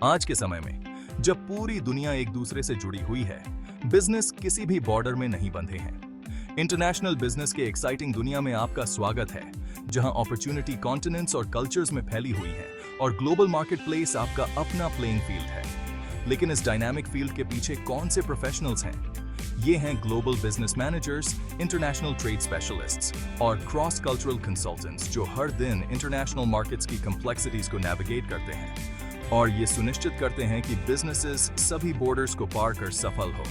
आज के समय में जब पूरी दुनिया एक दूसरे से जुड़ी हुई है, बिजनेस किसी भी बॉर्डर में नहीं बंधे हैं। इंटरनेशनल बिजनेस के एक्साइटिंग दुनिया में आपका स्वागत है, जहां अपॉर्चुनिटी कॉन्टिनेंट्स और कल्चर्स में फैली हुई है और ग्लोबल मार्केटप्लेस आपका अपना प्लेइंग फील्ड है। लेकिन इस डायनामिक फील्ड के पीछे कौन से प्रोफेशनल्स हैं? ये हैं global business managers, international trade specialists और क्रॉस कल्चरल कंसल्टेंट्स जो हर दिन इंटरनेशनल मार्केट्स की कॉम्प्लेक्सिटीज को नेविगेट करते हैं और ये सुनिश्चित करते हैं कि बिजनेसेस सभी बॉर्डर्स को पार कर सफल हो।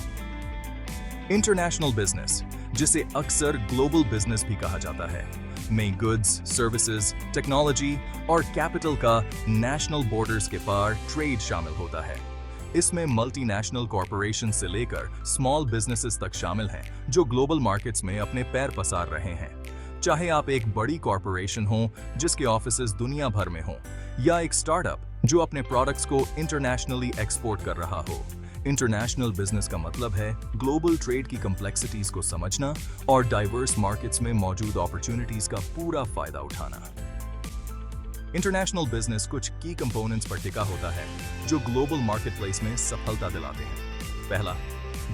इंटरनेशनल बिजनेस, जिसे अक्सर ग्लोबल बिजनेस भी कहा जाता है, में गुड्स, सर्विसेज, टेक्नोलॉजी और कैपिटल का नेशनल बॉर्डर्स के पार ट्रेड शामिल होता है। इसमें मल्टीनेशनल कॉरपोरेशन से लेकर स्मॉल बिजनेसेस तक शामिल हैं जो ग्लोबल मार्केट्स में अपने पैर पसार रहे हैं। चाहे आप एक बड़ी कॉरपोरेशन हो जिसके ऑफिसेज दुनिया भर में हों, या एक स्टार्टअप जो अपने प्रोडक्ट्स को इंटरनेशनली एक्सपोर्ट कर रहा हो, इंटरनेशनल बिजनेस का मतलब है ग्लोबल ट्रेड की कॉम्प्लेक्सिटीज को समझना और डाइवर्स मार्केट्स में मौजूद अपॉर्चुनिटीज का पूरा फायदा उठाना। इंटरनेशनल बिजनेस कुछ की कंपोनेंट्स पर टिका होता है जो ग्लोबल मार्केटप्लेस में सफलता दिलाते हैं। पहला,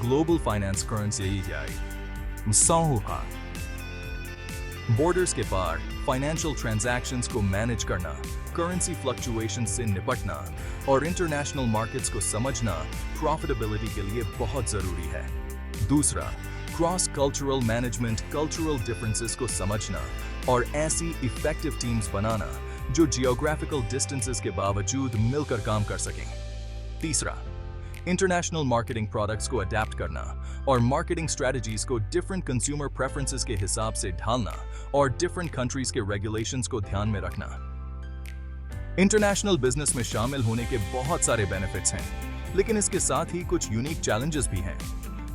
ग्लोबल फाइनेंस करेंसी बॉर्डर्स के पार फाइनेंशियल ट्रांजैक्शंस को मैनेज करना, करेंसी फ्लक्चुएशन से निपटना और इंटरनेशनल मार्केट्स को समझना प्रॉफिटेबिलिटी के लिए बहुत जरूरी है। दूसरा, cross cultural management, cultural differences को समझना और ऐसी इफेक्टिव टीम्स बनाना जो जियोग्राफिकल डिस्टेंसेस के बावजूद मिलकर काम कर सकें। तीसरा, इंटरनेशनल मार्केटिंग प्रोडक्ट्स को अडेप्ट करना और मार्केटिंग स्ट्रेटजीज को डिफरेंट कंज्यूमर प्रेफरेंसेस के हिसाब से ढालना और डिफरेंट कंट्रीज के रेगुलेशंस को ध्यान में रखना। इंटरनेशनल बिजनेस में शामिल होने के बहुत सारे बेनिफिट्स हैं, लेकिन इसके साथ ही कुछ यूनिक चैलेंजेस भी हैं।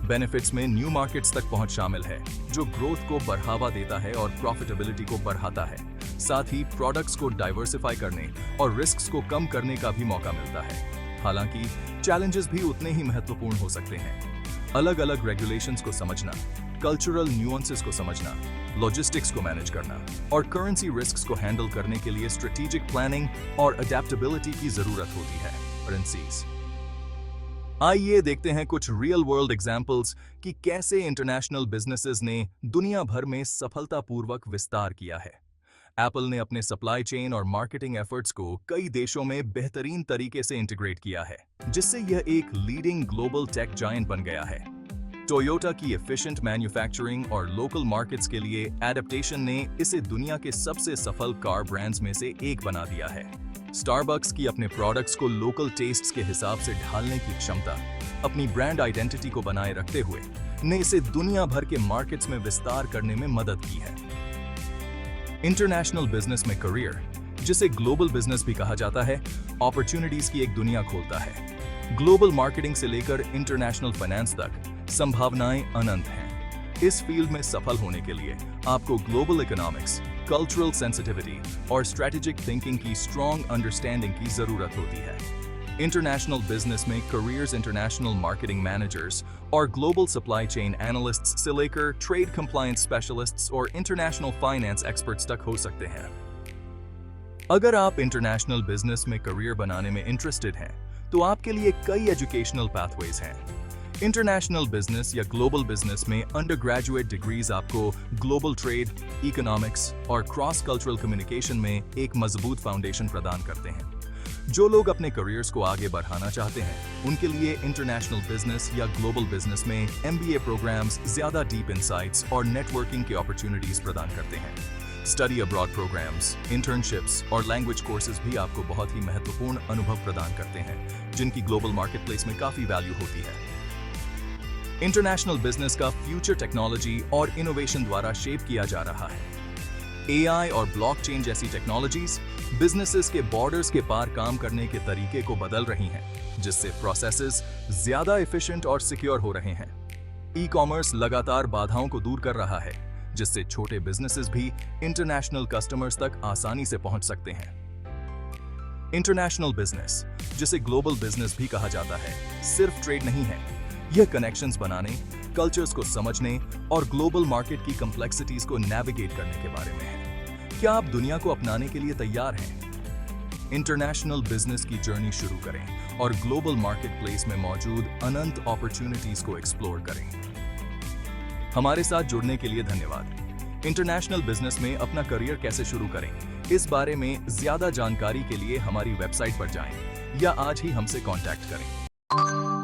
बेनिफिट्स में न्यू मार्केट्स तक पहुंच शामिल है जो ग्रोथ को बढ़ावा देता है और प्रॉफिटेबिलिटी को बढ़ाता है। साथ ही प्रोडक्ट्स को डाइवर्सिफाई करने और रिस्क्स को कम करने का भी मौका मिलता है। हालांकि चैलेंजेस भी उतने ही महत्वपूर्ण हो सकते हैं। अलग अलग रेगुलेशंस को समझना, कल्चरल न्यूएंसेस को समझना, लॉजिस्टिक्स को मैनेज करना और करेंसी रिस्क्स को हैंडल करने के लिए स्ट्रेटेजिक प्लानिंग और अडेप्टेबिलिटी की जरूरत होती है। आइए देखते हैं कुछ रियल वर्ल्ड एग्जांपल्स कि कैसे इंटरनेशनल बिजनेसेस ने दुनिया भर में सफलतापूर्वक विस्तार किया है। एप्पल ने अपने सप्लाई चेन और मार्केटिंग एफर्ट्स को कई देशों में बेहतरीन तरीके से इंटीग्रेट किया है, जिससे यह एक लीडिंग ग्लोबल टेक जायंट बन गया है। टोयोटा की एफिशिएंट मैन्युफैक्चरिंग और लोकल मार्केट्स के लिए एडेप्टेशन ने इसे दुनिया के सबसे सफल कार ब्रांड्स में से एक बना दिया है। स्टारबक्स की अपने प्रोडक्ट्स को लोकल टेस्ट्स के हिसाब से ढालने की क्षमता, अपनी ब्रांड आइडेंटिटी को बनाए रखते हुए, ने इसे दुनिया भर के मार्केट्स में विस्तार करने में मदद की है। इंटरनेशनल बिजनेस में करियर, जिसे ग्लोबल बिजनेस भी कहा जाता है, अपॉर्चुनिटीज की एक दुनिया खोलता है। ग्लोबल मार्केटिंग से लेकर इंटरनेशनल फाइनेंस तक संभावनाएं अनंत हैं। इस फील्ड में सफल होने के लिए आपको ग्लोबल इकोनॉमिक्स, कल्चरल सेंसिटिविटी और स्ट्रेटेजिक थिंकिंग की स्ट्रॉन्ग अंडरस्टैंडिंग की जरूरत होती है। इंटरनेशनल बिजनेस में करियर्स इंटरनेशनल मार्केटिंग मैनेजर्स और ग्लोबल सप्लाई चेन एनालिस्ट्स से लेकर ट्रेड कंप्लायंस स्पेशलिस्ट्स और इंटरनेशनल फाइनेंस एक्सपर्ट्स तक हो सकते हैं। अगर आप इंटरनेशनल बिजनेस में करियर बनाने में इंटरेस्टेड हैं, तो आपके लिए कई एजुकेशनल पाथवेज हैं। इंटरनेशनल बिजनेस या ग्लोबल बिजनेस में अंडर ग्रेजुएट डिग्रीज आपको ग्लोबल ट्रेड, इकोनॉमिक्स और क्रॉस कल्चरल कम्युनिकेशन में एक मजबूत फाउंडेशन प्रदान करते हैं। जो लोग अपने करियर्स को आगे बढ़ाना चाहते हैं, उनके लिए इंटरनेशनल बिजनेस या ग्लोबल बिजनेस में MBA प्रोग्राम्स ज्यादा डीप इनसाइट्स और नेटवर्किंग की अपॉर्चुनिटीज प्रदान करते हैं। स्टडी अब्रॉड प्रोग्राम्स, इंटर्नशिप्स और लैंग्वेज कोर्सेज भी आपको बहुत ही महत्वपूर्ण अनुभव प्रदान करते हैं, जिनकी ग्लोबल मार्केटप्लेस में काफी वैल्यू होती है। इंटरनेशनल बिजनेस का फ्यूचर टेक्नोलॉजी और इनोवेशन द्वारा शेप किया जा रहा है। AI और ब्लॉकचेन जैसी टेक्नोलॉजीज बिजनेसेस के बॉर्डर्स के पार काम करने के तरीके को बदल रही हैं, जिससे प्रोसेसेस ज्यादा एफिशिएंट और सिक्योर हो रहे हैं। ई-कॉमर्स लगातार बाधाओं को दूर कर रहा है, जिससे छोटे बिजनेसेस भी इंटरनेशनल कस्टमर्स तक आसानी से पहुंच सकते हैं। इंटरनेशनल बिजनेस, जिसे ग्लोबल बिजनेस भी कहा जाता है, सिर्फ ट्रेड नहीं है। यह कनेक्शंस बनाने, कल्चर्स को समझने और ग्लोबल मार्केट की कॉम्प्लेक्सिटीज को नेविगेट करने के बारे में है। क्या आप दुनिया को अपनाने के लिए तैयार हैं? इंटरनेशनल बिजनेस की जर्नी शुरू करें और ग्लोबल मार्केट प्लेस में मौजूद अनंत अपॉर्चुनिटीज को एक्सप्लोर करें। हमारे साथ जुड़ने के लिए धन्यवाद। इंटरनेशनल बिजनेस में अपना करियर कैसे शुरू करें, इस बारे में ज्यादा जानकारी के लिए हमारी वेबसाइट पर जाएं या आज ही हमसे कांटेक्ट करें।